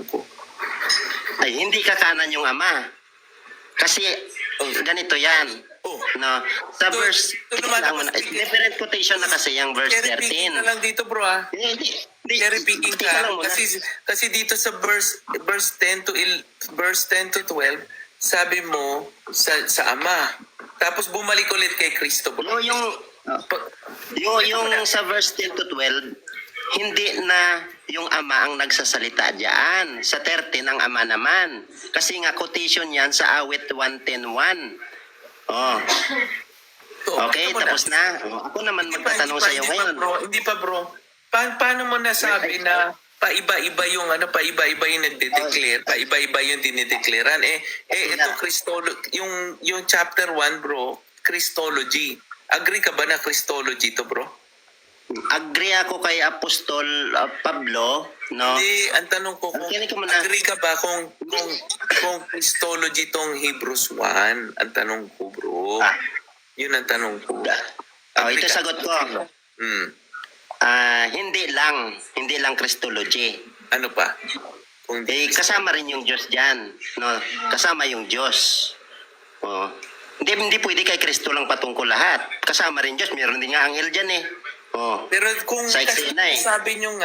tanong ko. Ay, hindi kakanan yung ama. Kasi ganito yan. No, sa verse, different quotation na kasi yung verse 13. Cherry picking ka lang dito, bro, ah. Cherry picking ka. Kasi dito sa verse 10 to 12, sabi mo sa ama. Tapos bumalik ulit kay Kristo, bro. Yung sa verse 10 to 12, hindi na yung ama ang nagsasalita diyan. Sa 13 ang ama naman. Kasi nga quotation yan sa awit 110:1. Oh. Okay, tapos na. Ako naman magtatanong sa iyo ngayon. Hindi pa, bro. Paano mo nasabi na paiba-iba yung nagde-declare, paiba-iba yung dinideclarean? Ito yung chapter 1, bro, Christology. Agree ka ba na Christology to, bro? Agree ako kay Apostol Pablo, no? Hindi, ang tanong ko kung agree ka ba kung Christology tong Hebrews 1? Ang tanong ko, bro. Yun ang tanong ko. Ito sagot ko. Hindi lang Christology. Ano pa? Kasama rin yung Diyos diyan, no? Kasama yung Diyos. Oh. Hindi pwede kay Kristo lang patungkol lahat. Kasama rin Diyos, meron din nga anghel diyan eh. Oh. Pero kung sa eksena sabi nyo nga,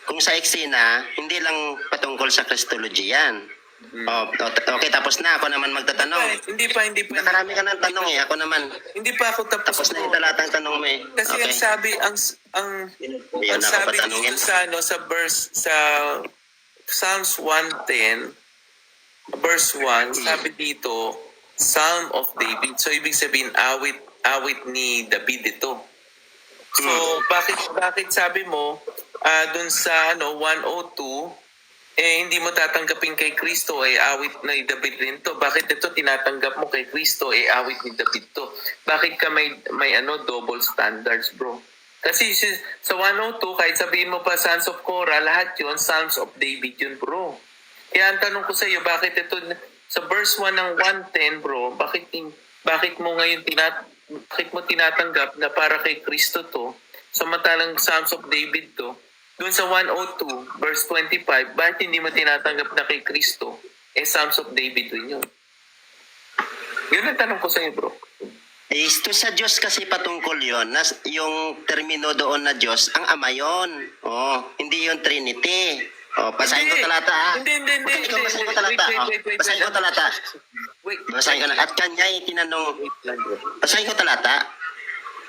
kung sa eksena, hindi lang patungkol sa Christology yan. Okay, tapos na. Ako naman magtatanong. Hindi pa. Nakarami ka ng tanong eh. Ako naman. Hindi pa ako tapos. Tapos na yung talatang tanong mo eh. Kasi okay. ang sabi dito sa verse, sa Psalms 110, verse 1, sabi dito, Psalm of David. So, ibig sabihin, awit ni David ito. So, bakit sabi mo, dun sa 102, hindi mo tatanggapin kay Kristo, awit ni David rin to. Bakit ito tinatanggap mo kay Kristo, awit ni David to? Bakit ka may double standards, bro? Kasi sa 102, kahit sabihin mo pa Sons of Korah, lahat yun, Sons of David yun, bro. Kaya ang tanong ko sa iyo, bakit ito, sa verse 1 ng 110, bro, bakit mo ngayon bakit mo tinatanggap na para kay Kristo to, samantalang Psalms of David to, doon sa 102, verse 25, bakit hindi mo tinatanggap na kay Kristo, Psalms of David rin yun? Yun ang tanong ko sa iyo, bro. Ito sa Diyos kasi patungkol yun. Yung termino doon na Diyos, ang Ama yun. Hindi yung Trinity. Basahin ko talata Basahin ko talata. Basahin ko na. At kanya tinanong. Basahin ko talata.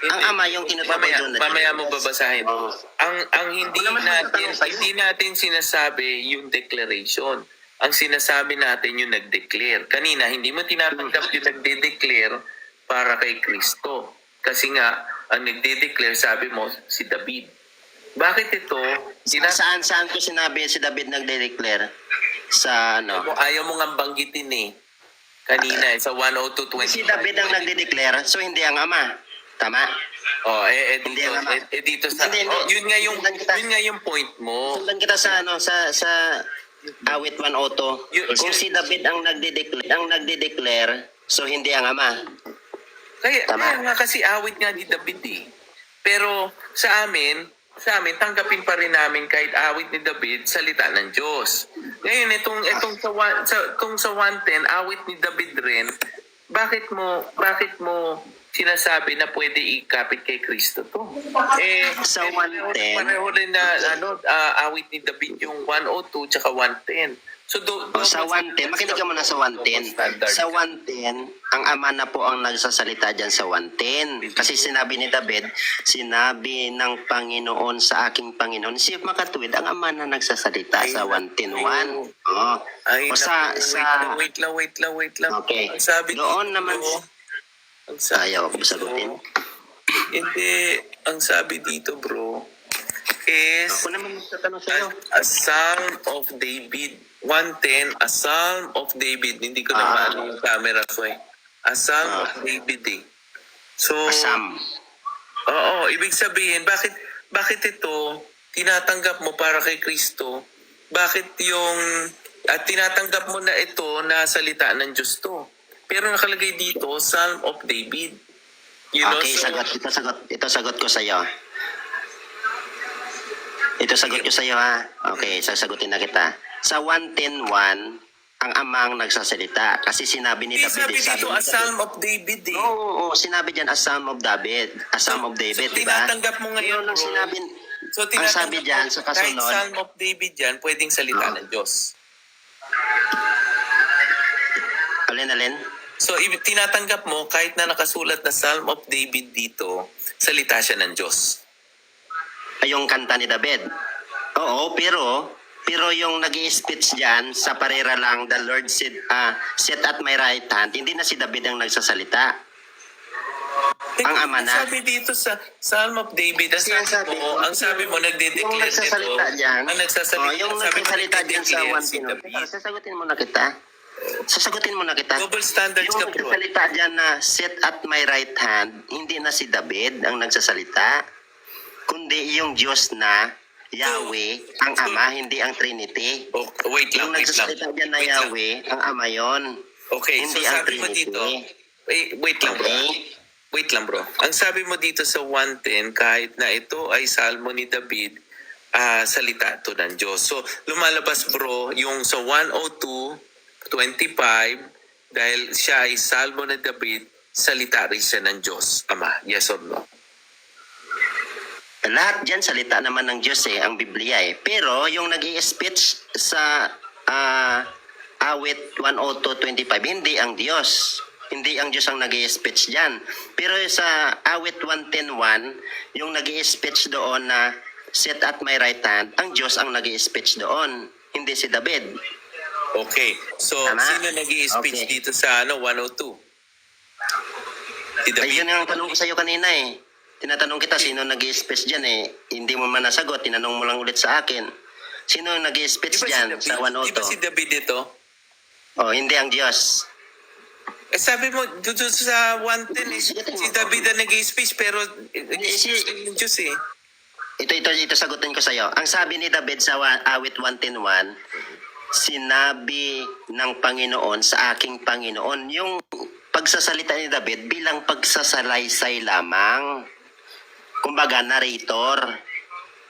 Ang ama yung tinutukoy doon. Mamaya mo babasahin. Ang hindi natin sinasabi yung declaration. Ang sinasabi natin yung nag-declare. Kanina, hindi mo tinatanggap yung nagde-declare para kay Kristo. Kasi nga, ang nagde-declare, sabi mo, si David. Bakit ito? Saan ko sinabi si David nagde-declare? Sa ano? Ayaw mo nga banggitin eh. Kanina sa 102.20. Si David ang nagde-declare, so hindi ang ama. Tama? Dito sa yun nga yung point mo. Sundan kita sa sa awit 102. Kung si David ang nagde-declare, so hindi ang ama. Kaya nga kasi awit nga ni David eh. Pero sa amin, tanggapin pa rin namin kahit awit ni David, salita ng Diyos. Ngayon, itong sa 110, awit ni David rin, bakit mo sinasabi na pwede ikapit kay Kristo to? Sa 110, pareho rin na awit ni David yung 102 tsaka 110. So, sa 110, makinig ka muna sa 110. Sa 110, ang ama na po ang nagsasalita dyan sa 110. Kasi sinabi ni David, sinabi ng Panginoon sa aking Panginoon, si makatuwid, ang ama na nagsasalita sa 110.1. Wait lang. Okay. Sabi doon naman, ayaw ako sagutin. Hindi, ang sabi dito, bro, is ako naman magtatanong sa'yo. A Psalm of David. 110, a Psalm of David. Hindi ko na maano yung camera ko eh. A Psalm of David eh. So, a Psalm. Oo, ibig sabihin, bakit ito tinatanggap mo para kay Kristo? Bakit at tinatanggap mo na ito na salita ng Diyos to? Pero nakalagay dito, Psalm of David. Ito sagot ko sa iyo. Ito sagot ko sa iyo ha. Okay, sasagutin na kita. Sa 1:10:1, ang amang nagsasalita kasi sinabi ni Hindi David. sabi dito, a psalm of David eh. Oo, sinabi diyan a psalm of David, a psalm of David, So, di ba? tinatanggap mo ngayon, Yun ang bro. sinabi. So, ang sabi diyan sa kahit kasunod, psalm of David yan, pwedeng salita ng Diyos. alin? So, tinatanggap mo, kahit na nakasulat na Psalm of David dito, salita siya ng Diyos. Ay, yung kanta ni David. Oo, pero yung nag-i-speech diyan sa parera lang, the Lord said, sit at my right hand, hindi na si David ang nagsasalita. Ang ama na. Sabi dito sa Psalm of David, Kasi ang sabi mo, nagde-declare yung nagsasalita nito. diyan. Ang nagsasalita, yung sabi mo, nagsasalita diyan sa nagde-declare si 1:10. David. Sasagutin mo na kita. Double standards Yung ka, bro. nagsasalita diyan na sit at my right hand, hindi na si David ang nagsasalita, kundi yung Diyos na Yahweh, ang Ama, hindi ang Trinity. Oh, wait Yung lang. nagsasalita diyan na Wait lang. Yahweh, ang Ama yon. Okay, Hindi so ang sabi mo Trinity. dito, wait lang, bro. Okay? Wait lang, bro. Ang sabi mo dito sa 1:10, kahit na ito ay salmo ni David, salita ito ng Diyos. So, lumalabas, bro, yung sa 102:25, dahil siya ay salmo ni David, salita rin siya ng Diyos. Ama, yes or no? Lahat dyan salita naman ng Diyos ang Biblia Pero yung nag-i-speech sa awit 102:25, hindi ang Diyos. Hindi ang Diyos ang nag-i-speech dyan. Pero sa awit 1:10:1, yung nag-i-speech doon na sit at my right hand, ang Diyos ang nag-i-speech doon. Hindi si David. Okay. So, Tama? sino nag-i-speech Okay. dito sa 102? Si David. Ayun ang tanong ko sa iyo kanina Tinatanong kita sino nag-i-speech dyan Hindi mo man nasagot, tinanong mo lang ulit sa akin. Sino nag-i-speech dyan sa Di ba si 102? David ito? Oh, hindi ang Diyos. Sabi mo, dito sa 1:10, si David ang nag-i-speech, pero yung Diyos eh. Ito sagutin ko sa iyo. Ang sabi ni David sa awit 1:10:1, sinabi ng Panginoon sa aking Panginoon. Yung pagsasalita ni David bilang pagsasalaysay lamang. Kumbaga, narrator.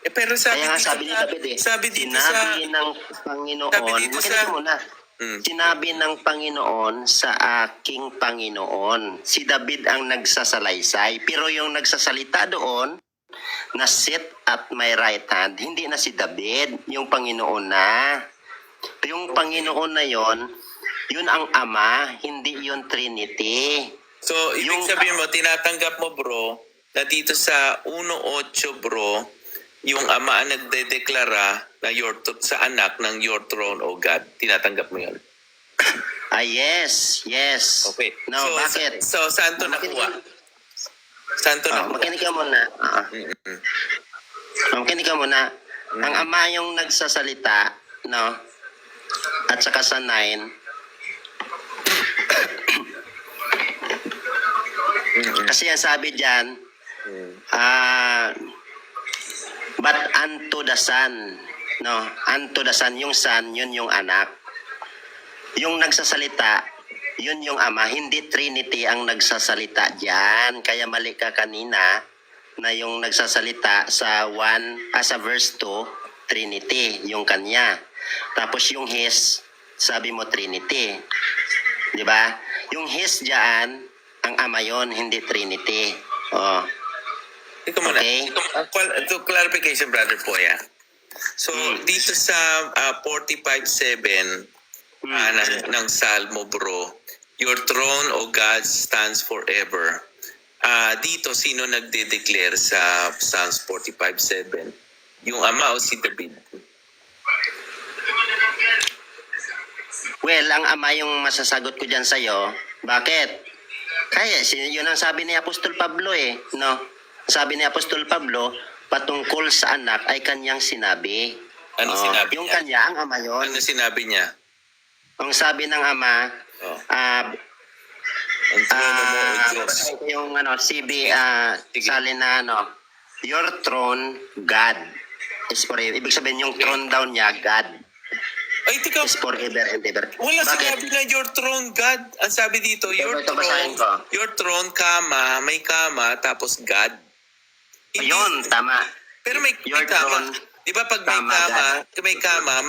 Pero sabi Kaya nga dito, sabi ni David sabi dito sinabi sa... ng Panginoon, sabi dito makinig sa- ka muna. Sinabi ng Panginoon sa aking Panginoon. Si David ang nagsasalaysay. Pero yung nagsasalita doon, na sit at my right hand, hindi na si David, yung Panginoon na. Yung Panginoon na yon, yun ang Ama, hindi yung Trinity. So, ibig sabihin mo, tinatanggap mo, bro, na dito sa 1:8, bro, yung ama ang nagdedeklara na sa anak ng your throne, O God. Tinatanggap mo yun. Yes. Okay. No, so, bakit? So, saan to nakuha? Saan to nakuha? Makinig ka muna. Makinig ka muna. Ang Ama yung nagsasalita, no? At saka sa 9, kasi ang sabi dyan, but unto the Son, no? Unto the Son, yung Son, yun yung anak. Yung nagsasalita, yun yung Ama, hindi Trinity ang nagsasalita dyan. Kaya mali ka kanina na yung nagsasalita sa sa verse 2, Trinity, yung kanya. Tapos yung His, sabi mo Trinity. Di ba? Yung His dyan, ang Ama yon, hindi Trinity. Oh. Ito muna. Okay. Ito clarification, brother po, So, dito sa 45:7 ng Salmo, bro, your throne, O God, stands forever. Dito, sino nagde-declare sa Psalms 45:7? Yung ama o si David? Well, ang Ama yung masasagot ko dyan sa'yo. Bakit? Kaya, yun ang sabi ni Apostol Pablo no? Sabi ni Apostol Pablo, patungkol sa anak ay kanyang sinabi. Ano sinabi yung niya? kanya, ang Ama yon. Ano sinabi niya? Ang sabi ng Ama, Ang trono mo, O Diyos. yung CB, Sige. sali na your throne, God, is forever. Ibig sabihin, yung throne daw niya, God, Ay, tika, is forever and ever. wala Bakit? sinabi na your throne, God. Ang sabi dito, Ito, basahin ko. your throne, may kama, tapos God. Hindi- Ayun, tama. Pero may Your kama. throne, Di ba pag may kama,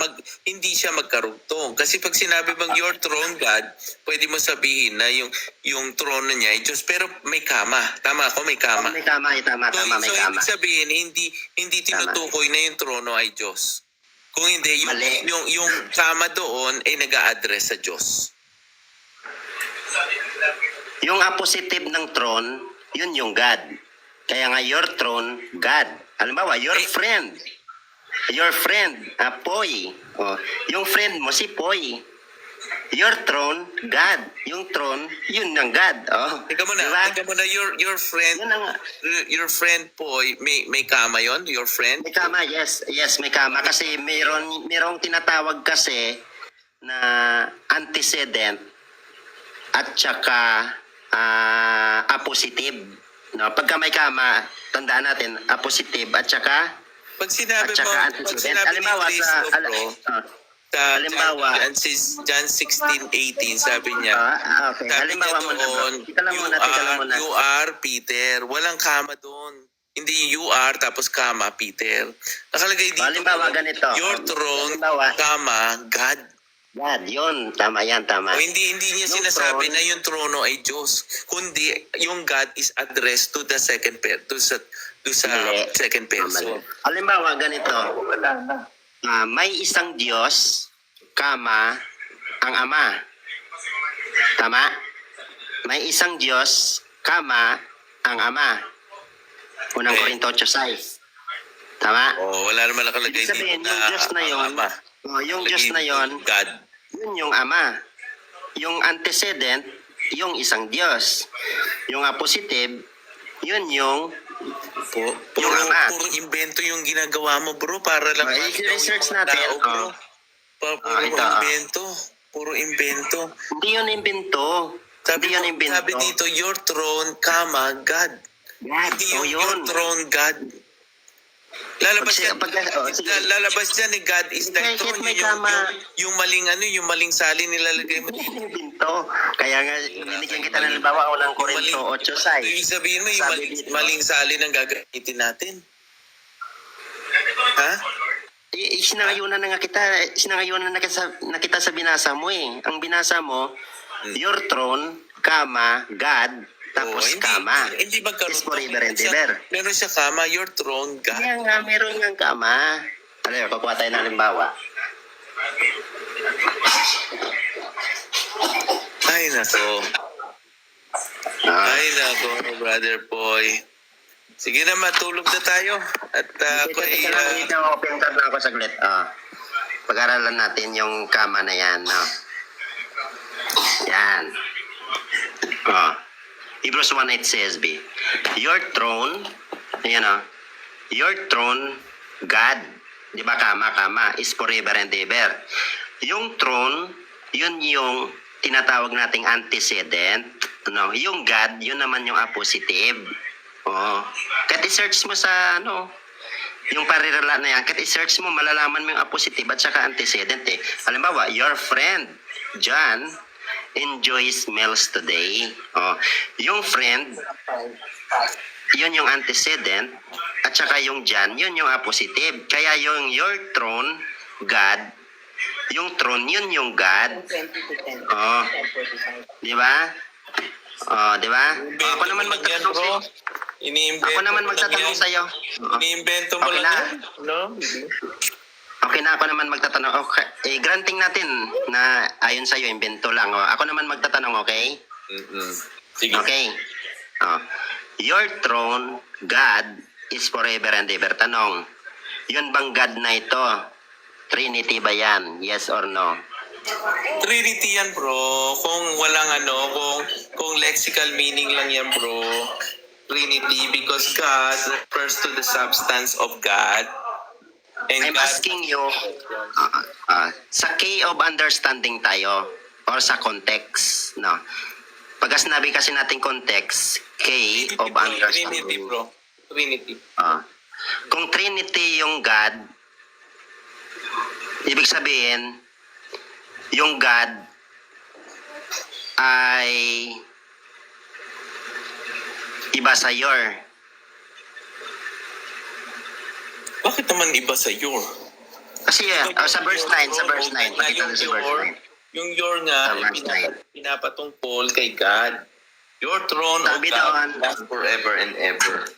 hindi siya magkarugtong. Kasi pag sinabi bang your throne, God, pwede mo sabihin na yung trono niya ay Diyos. Pero may kama. Tama ako, may kama. May kama, tama, may So kama. ibig sabihin, hindi tinutukoy na yung trono ay Diyos. Kung hindi, Mali. yung kama doon ay nag-a-address sa Diyos. Yung appositive ng throne, yun yung God. Kaya nga your throne, God. Halimbawa, your friend. Your friend, Poy. Oh, yung friend mo si Poy. Your throne, God. Yung throne, yun ng God. Oh, Teka muna, your friend, Yun ang, your friend Poy, may kama yon, your friend? may kama, yes. Yes, may kama. Kasi mayroong tinatawag kasi na antecedent at saka appositive. No, pagka may kama, tandaan natin, appositive at saka Pag sinabi mo, antecedent. Halimbawa sa halimbawa, John 16:18, sabi niya, okay. sabi niya Halimbawa mo doon, Teka lang muna. you are Peter. Walang kama doon. Hindi you are, tapos kama, Peter. Nakalagay dito, Halimbawa ganito. your throne, Halimbawa, kama, God. God, yun. Tama yan, tama. O hindi niya Yung sinasabi throne, na yung trono ay Diyos, kundi yung God is addressed to the second person, to sa Mali. second person. Halimbawa ganito. May isang Diyos, kama, ang Ama. Tama? May isang Diyos, kama, ang Ama. Unang Okay. Korinto 8:6. Tama? O wala naman nakalagay Ibig sabihin, dito yung Diyos na yun, Ama. yung Diyos na yun, God. yun yung Ama. Yung antecedent, yung isang Diyos. Yung appositive, yun yung Puro Ama. invento yung ginagawa mo, bro, para lang i-research yung mga natin. tao, bro. Puro ito, invento. Puro invento. Hindi yun invento. Hindi yun invento. Sabi dito, your throne, kama, God. God, Hindi oh, yung your yun. throne, God. Lalabas Sige, yan, lalabas yan ni God is the Kahit throne. may Yung, kama. yung maling yung maling salin nilalagay mo. Hindi yun invento. Kaya nga, binigyan kita ng halimbawa, unang Korinto 8:6. Ibig sabihin mo, yung Sabi maling, dito. maling salin ang gagamitin natin. Ha? Sinangayunan na nga kita sa binasa mo eh. Ang binasa mo, your throne, kama, God, tapos kama. Hindi magkaroon. Is forever and ever. Meron siya kama, your throne, God. Kaya nga, meron nga kama. Alam, kukuha tayo ng halimbawa. Ay, nako. Ay, nako, brother boy. Sige na, matulog na tayo. At ako ay... Open tab na ako saglit. Pag-aralan natin yung kama na yan. No? Yan. Hebrews 1:8 says, your throne, your throne, God, di ba kama, is forever and ever. Yung throne, yun yung tinatawag nating antecedent. No? Yung God, yun naman yung appositive. Kahit i-search mo sa, yung parirala na yan, kahit i-search mo, malalaman mo yung appositive at saka antecedent eh. Halimbawa, your friend, John, enjoys meals today. Yung friend, yun yung antecedent, at saka yung John, yun yung appositive. Kaya yung your throne, God, yung throne, yun yung God. Di ba? Di ba? Ako naman magtatanong sa'yo. Ako naman magtatanong sa'yo. Iniimbento mo Okay lang na. yan. No? Okay na, ako naman magtatanong. Okay. Granting natin na ayon sa'yo, invento lang. Ako naman magtatanong, okay? Sige. Okay. Your throne, God, is forever and ever. Tanong, yun bang God na ito? Trinity ba yan? Yes or no? Trinity yan, bro. Kung walang kung lexical meaning lang yan, bro. Trinity, because God refers to the substance of God. And I'm God, asking you, sa key of understanding tayo or sa context, no? Pagka sinabi kasi natin context, key of Trinity, understanding. bro. Trinity. Kung Trinity yung God, ibig sabihin, yung God ay iba sa your. Bakit naman iba sa your? Kasi sa verse 9, sa verse 9, pakita na sa verse 9. Yung your nga, Sa verse 9. pinapatungkol kay God. Your throne, O Sabi God, doon, lasts forever and ever.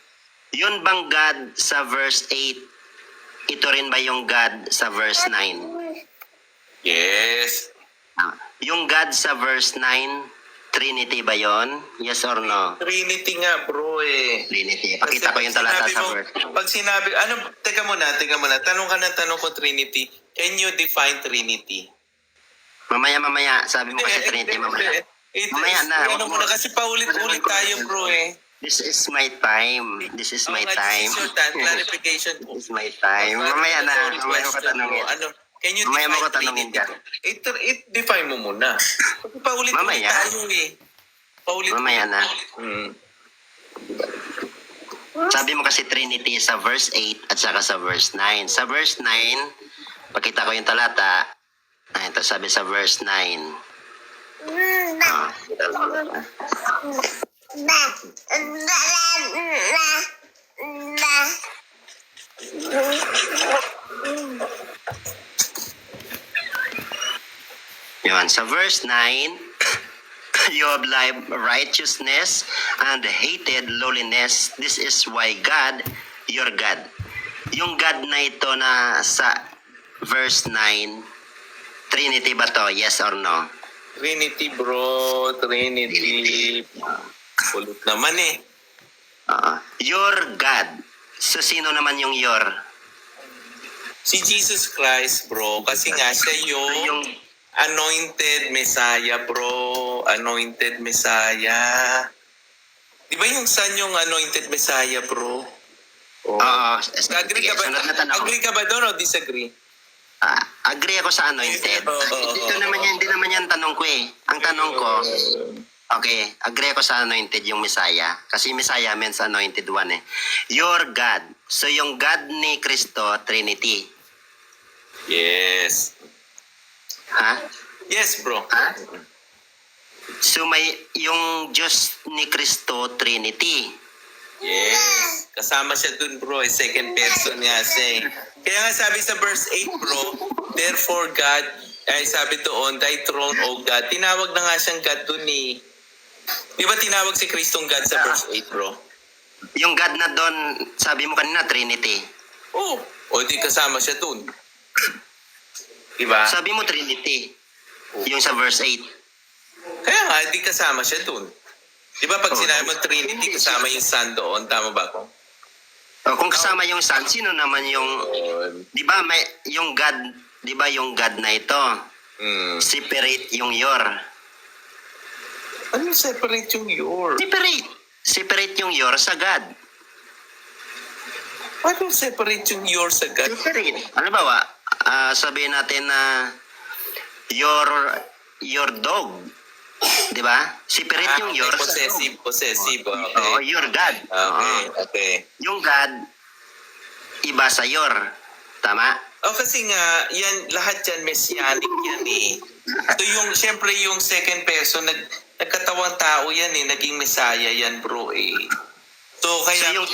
yun bang God sa verse 8, ito rin ba yung God sa verse 9? Yes. Yung God sa verse 9, Trinity ba yon? Yes or no? Trinity nga, bro eh. Trinity. Pakita ko yung talata sa verse 9. Pag sinabi, teka muna. Tanong ka ng tanong ko, Trinity. Can you define Trinity? Mamaya. Sabi mo kasi Trinity, mamaya. Mamaya na. Ano mo na kasi paulit-ulit tayo, bro eh. This is my time. This is my time. This is your time. Clarification po. This is my time. Mamaya na. Mamaya mo ko tanongin. Can you Mamaya mo ko define tanongin Trinity? dyan. Define mo muna. Paulit-ulit Mamaya. tayo eh. Paulit-ulit. Mamaya na. Hmm. Sabi mo kasi Trinity sa verse 8 at saka sa verse 9. Sa verse 9, pakita ko yung talata. Ito sabi sa verse 9. Yun, sa verse 9, you have loved righteousness and hated lowliness. This is why God, your God. Yung God na ito na sa verse 9, Trinity ba to? Yes or no? Trinity, bro. Trinity. Kulit naman eh. Your God. So, sino naman yung your? Si Jesus Christ, bro. Kasi nga siya yung anointed Messiah, bro. Anointed Messiah. Di ba yung son yung anointed Messiah, bro? Agree ka ba? Sunod na tanong. Agree ka ba doon o disagree? Agree ako sa anointed. Ito naman yan, hindi naman yan tanong ko eh. Ang tanong ko, okay, agree ako sa anointed yung Messiah. Kasi Messiah means anointed one eh. Your God. So yung God ni Cristo, Trinity. Yes. Ha? Yes, bro. Ha? So may yung Diyos ni Cristo, Trinity. Yes. Kasama siya dun, bro. Second person nga siya eh. Kaya nga sabi sa verse 8, bro, therefore God, sabi doon, thy throne, O God. Tinawag na nga siyang God dun eh. Di ba tinawag si Kristong God sa verse 8, bro? Yung God na doon, sabi mo kanina, Trinity. Oo. O di kasama siya dun. Di ba? Sabi mo Trinity. Yung sa verse 8. Kaya nga, di kasama siya dun. Di ba pag sinabi mo Trinity, kasama yung Son doon? Tama ba ko? Kung kasama yung Son, sino naman yung... Di ba may yung God, di ba yung God na ito? Separate yung your. Ano separate yung your? Separate yung your sa God. Ano separate yung your sa God? Separate. Ano ba? Sabihin natin na your dog. Di ba? Separate yung your sa dog. Possessive. Okay. Oo, your God. Okay. Yung God, iba sa your. Tama? Kasi nga, yan, lahat yan messianic yan eh. So syempre yung second person, nagkatawang tao yan eh, naging Messiah yan, bro eh. So kaya yung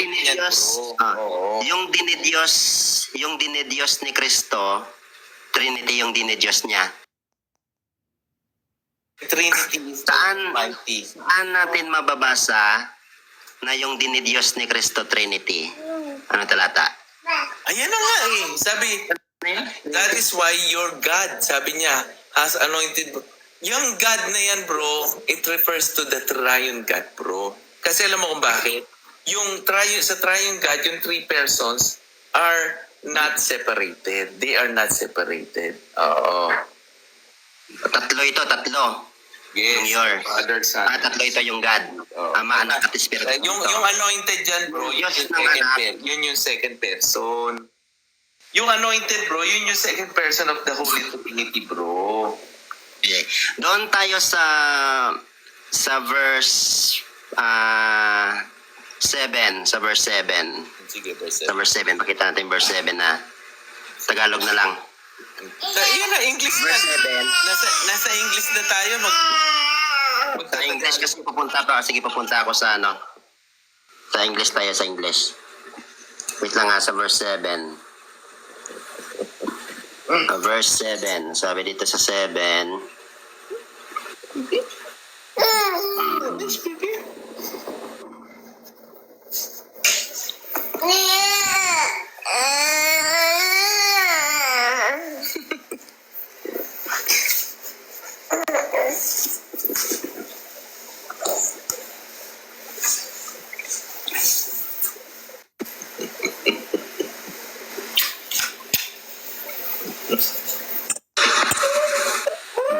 dinidiyos, yung dinidiyos ni Cristo, Trinity yung dinidiyos niya. Trinity is mighty. Saan natin mababasa na yung dinidiyos ni Cristo Trinity? Ano talata? Ayan na nga eh. Sabi, that is why your God, sabi niya, has anointed. Yung God na yan, bro, it refers to the triune God, bro. Kasi alam mo kung bakit? Sa triune God, yung three persons are not separated. They are not separated. Oo. Tatlo. Yes. Yung your. Father, Son. Tatlo ito yung God. Ama, Anak, at Espiritu Santo. Yung anointed dyan, bro, yun yung second person. Yung anointed, bro, yun yung second person of the Holy Trinity, bro. Okay. Doon tayo sa verse 7. Sa verse 7. Sige, verse 7. Sa verse 7. Pakita natin verse 7 na. Tagalog na lang. Yun na, English na. Verse 7. Nasa English na tayo. Sa English kasi pupunta ako. Sige, pupunta ako sa ano. Sa English tayo, sa English. Wait lang nga sa verse 7. Verse 7. Sabi dito sa 7.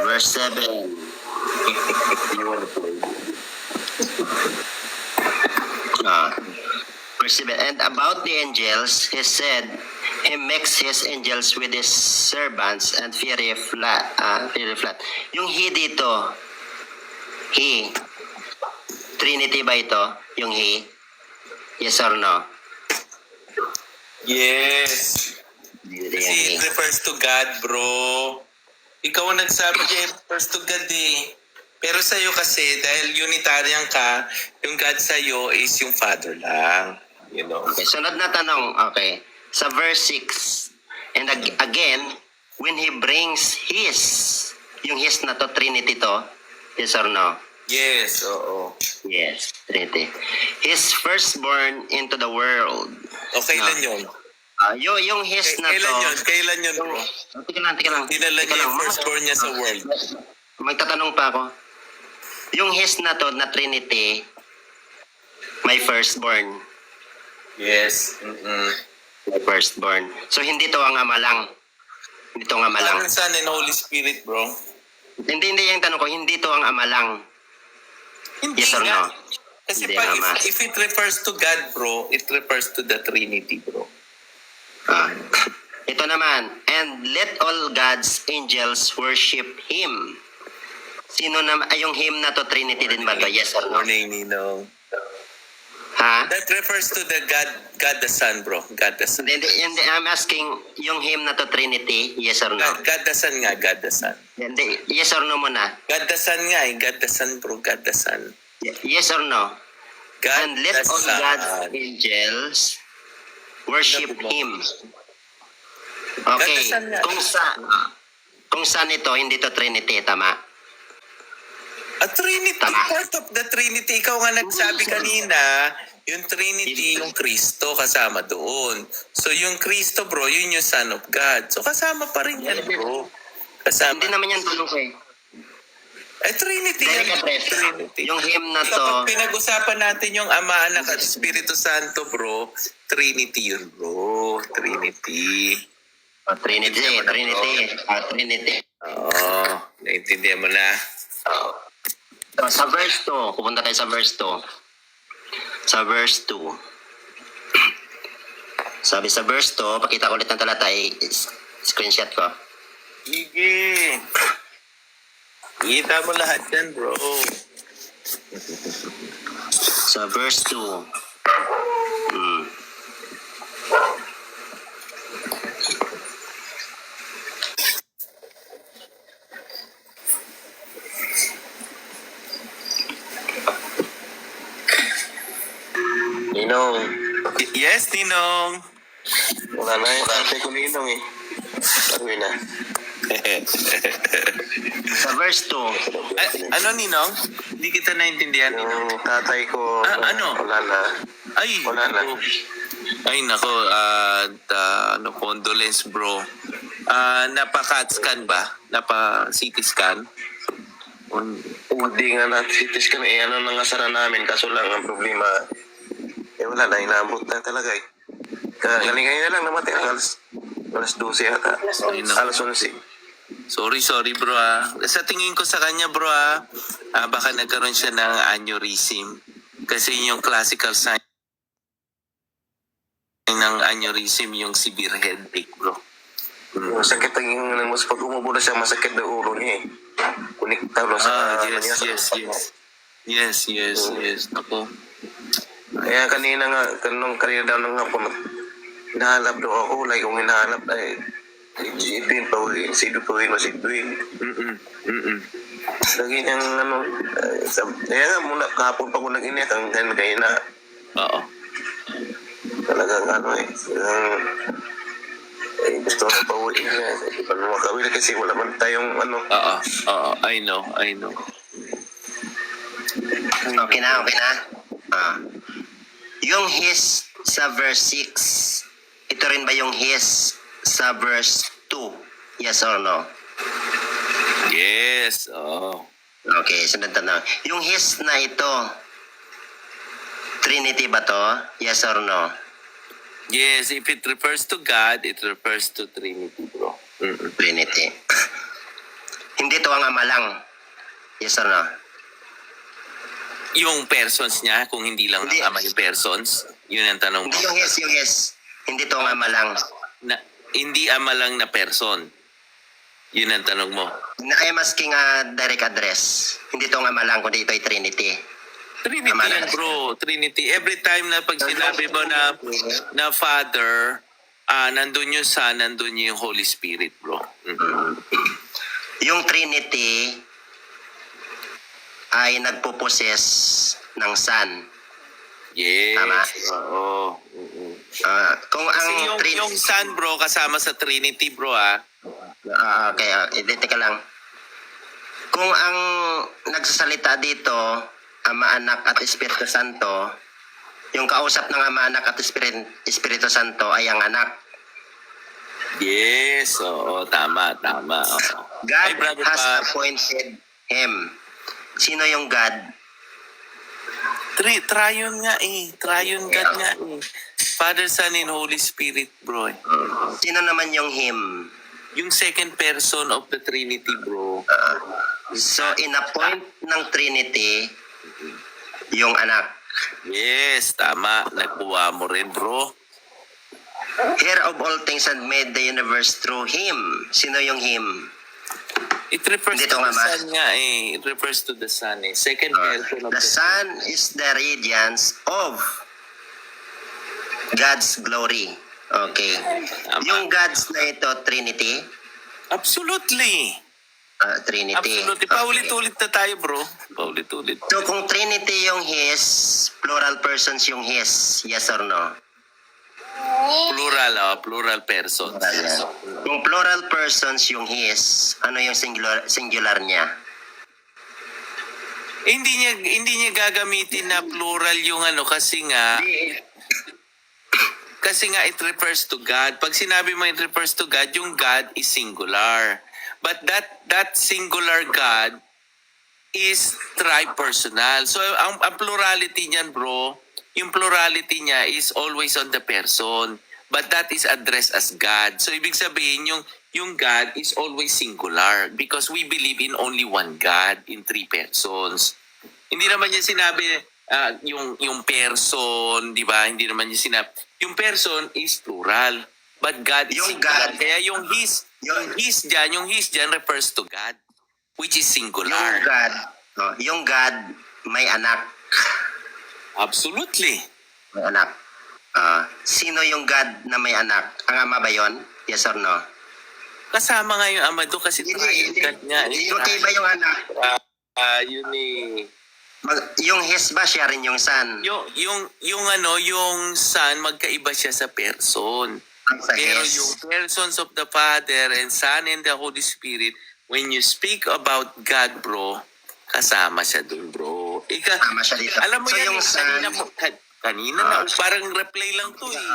Verse 7. Verse 7. And about the angels, he said, he makes his angels with his servants and very flat. Yung he dito, he, Trinity ba ito? Yung he? Yes or no? Yes. Dito yung Kasi he. it refers to God, bro. Ikaw ang nagsabi niya, it refers to God eh. Pero sa'yo kasi, dahil Unitarian ka, yung God sa'yo is yung Father lang. You know? Okay, sunod na tanong. Okay. Sa verse 6. And again, when he brings his, yung his na to, Trinity to, yes or no? Yes, oo. Yes, Trinity. His firstborn into the world. O kailan yun? Yung his na to. Kailan yun? Kailan yun, bro? Tika lang. Dinala Tika niya lang. yung firstborn niya sa world. Magtatanong pa ako. Yung his na to, na Trinity, my firstborn. Yes. Mm-mm. My firstborn. So, hindi to ang ama lang. Hindi to ang ama lang. Parang Son and Holy Spirit, bro. Hindi yung tanong ko, hindi to ang ama lang. Hindi Yes or nga. no? Kasi Hindi pag nga, Ma. if it refers to God, bro, it refers to the Trinity, bro. Ito naman, and let all God's angels worship Him. Sino naman, yung Him na to, Trinity din ba to? Yes or no? Morning, Ninong. Ha? That refers to the God the Son, bro. God the Son. Hindi, I'm asking, yung Him na to, Trinity, yes or no? God the Son nga, God the Son. Hindi, yes or no muna? God the Son nga eh. God the Son, bro. God the Son. Yes or no? God And let the all Son. God's angels worship Him. God Okay, the Son nga. kung saan ito, hindi to Trinity, tama? A Trinity, Tama. part of the Trinity. Ikaw nga nagsabi kanina, yung Trinity, yung Kristo, kasama doon. So yung Kristo, bro, yun yung Son of God. So kasama pa rin yan, bro. Kasama. Hindi naman yan tanong ko eh. Trinity Dahil yan. ka, Pres, Trinity. yung hymn na to, Kapag pinag-usapan natin yung Ama, Anak at Espiritu Santo, bro, Trinity yun, bro. Trinity. Trinity. Trinity. Oo, naintindihan mo na. So, sa verse 2, pupunta tayo sa verse 2. Sa verse 2. Sabi sa verse 2, pakita ko ulit ng talata, screenshot ko. Sige. Kita mo lahat yan, bro. Sa verse 2. Ninong, Yes, Ninong. wala na yung kante ko Ninong eh. Sabi na. Sa verse 2. Ano, Ninong? Hindi kita naintindihan, Ninong. Yung tatay ko, Ano? wala na. Ay, Wala na. nako. Ay, nako. Condolence, bro. Napa-CAT scan ba? Napa-CT scan? Hindi nga na-cities kami, ano na nga sara namin, kaso lang ang problema, wala na, inaabot na talaga eh. Galing na lang namatay ang alas 12 ata. Ay, nako. Alas 11. Sorry bro Sa tingin ko sa kanya bro baka nagkaroon siya ng aneurysm. Kasi yung classical sign ng aneurysm yung severe headache bro. Yung sakit ang mas pag umubo na siya, masakit na ulo niya eh. Kunikta lo sa Yes. Ako. Kaya kanina daw nang hapon, hinahanap daw ako, like kung hinahanap ay Edwin pa uwi, si Edwin. Lagi niyang kaya nga muna kahapon pa ko nag-inik, hanggang kayo na. Oo. talagang gusto ko pauwiin niya. Hindi pa naman makawin kasi wala man tayong I know. Okay na. Yung his sa verse 6, ito rin ba yung his sa verse 2? Yes or no? Yes, Okay, sunod tanong. Yung his na ito, Trinity ba to? Yes or no? Yes, if it refers to God, it refers to Trinity, bro. Trinity. Hindi to ang ama lang. Yes or no? Yung persons niya, kung hindi lang Hindi. ang ama yung persons, yun ang tanong mo. Hindi yung yes. Hindi to ang ama lang. Hindi ama lang na person. Yun ang tanong mo. I'm asking direct address. Hindi to ang ama lang, kundi ito ay Trinity. Trinity Ama yan, lang. bro. Trinity. Every time na pag sinabi mo na Father, nandun yung Son, nandun yung Holy Spirit, bro. Yung Trinity ay nagpo-possess ng Son. Yes. Tama. Oo. Kung Kasi ang yung Son, bro, kasama sa Trinity, bro, okay, teka lang. Kung ang nagsasalita dito, Ama, Anak at Espiritu Santo, yung kausap ng Ama, Anak at Espiritu Santo ay ang anak. Yes. Oo, tama. Oo. God Ay, brother has pa. appointed him. Sino yung God? Triune nga eh. Triune God nga eh. Father, Son, and Holy Spirit, bro. Sino naman yung him? Yung second person of the Trinity, bro. So, in-appoint ng Trinity, yung anak. Yes, tama. Nagkuha mo rin, bro. Heir of all things and made the universe through him. Sino yung him? It refers Dito to nga, the Mas. Son nga eh. It refers to the Son eh. Second person of The Son is the radiance of God's glory. Okay. Tama. Yung God's na ito, Trinity? Absolutely. Trinity. Absolutely. Okay. Paulit-ulit na tayo, bro. Paulit-ulit. So, kung Trinity yung his, plural persons yung his, yes or no? Plural persons. Kung plural persons yung his, ano yung singular niya? Hindi niya gagamitin na plural yung kasi nga it refers to God. Pag sinabi mo it refers to God, yung God is singular. But that singular God is tri-personal. So ang plurality niyan, bro, yung plurality niya is always on the person. But that is addressed as God. So ibig sabihin yung God is always singular because we believe in only one God in three persons. Hindi naman niya sinabi yung person, di ba? Hindi naman niya sinabi. Yung person is plural. But God is Yung singular. God. Kaya yung his dyan refers to God, which is singular. Yung God may anak. Absolutely. May anak. Sino yung God na may anak? Ang ama ba yon? Yes or no? Kasama nga yung ama doon kasi triune God nga. Okay ba yung anak? Yun eh. Yung his ba siya rin yung son? Yung Son, magkaiba siya sa person. Sa Pero his. yung persons of the Father and Son and the Holy Spirit, when you speak about God, bro, kasama siya dun, bro. Kasama siya dito. Alam mo So, yan, yung kanina na, parang replay lang to eh.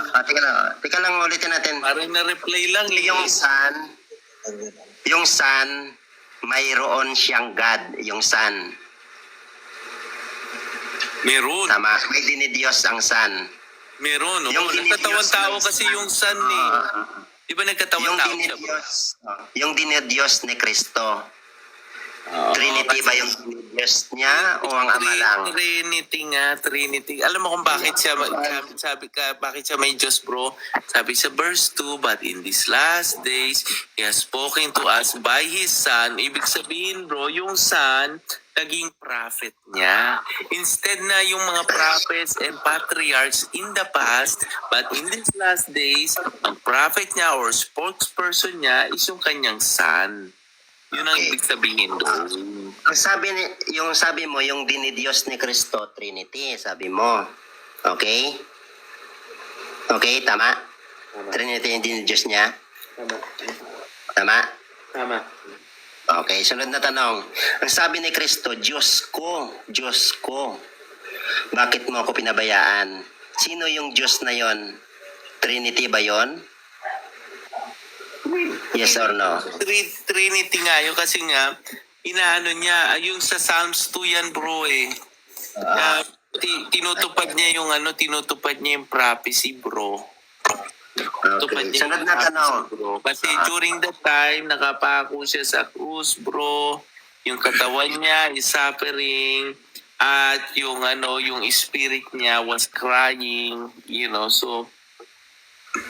Teka lang ulitin natin. Parang na-replay lang eh. Yung son, mayroon siyang God, yung son. Meron. Tama, may dinidiyos ang son. Meron. Yung Nagkatawan dinidiyos tao ng kasi Son. yung Son eh. Di ba nagkatawan Yung tao siya, bro? yung dinidiyos ni Kristo. Oo, Trinity ba yung dinidiyos niya o ang ama lang? Trinity. Alam mo kung bakit siya bakit siya may Diyos, bro? Sabi sa verse 2, but in these last days, He has spoken to us by His Son. Ibig sabihin, bro, yung Son, naging prophet niya. Instead na yung mga prophets and patriarchs in the past, but in these last days, ang prophet niya or spokesperson niya is yung kanyang Son. Yun ang ibig sabihin doon. Ang sabi mo, yung dinidiyos ni Kristo, Trinity, sabi mo. Okay? Okay, tama? Trinity hindi yung Diyos niya? Tama? Tama. Okay, sunod na tanong. Ang sabi ni Kristo, Diyos ko, Diyos ko. Bakit mo ako pinabayaan? Sino yung Diyos na yon? Trinity ba yon? Yes or no? Trinity nga yun kasi nga, inaano niya, yung sa Psalms 2 yan bro eh. Tinutupad niya yung tinutupad niya yung prophecy bro. Okay, sunod na tanong. Bro. Kasi during that time, nakapako siya sa krus, bro. Yung katawan niya is suffering at yung yung spirit niya was crying, so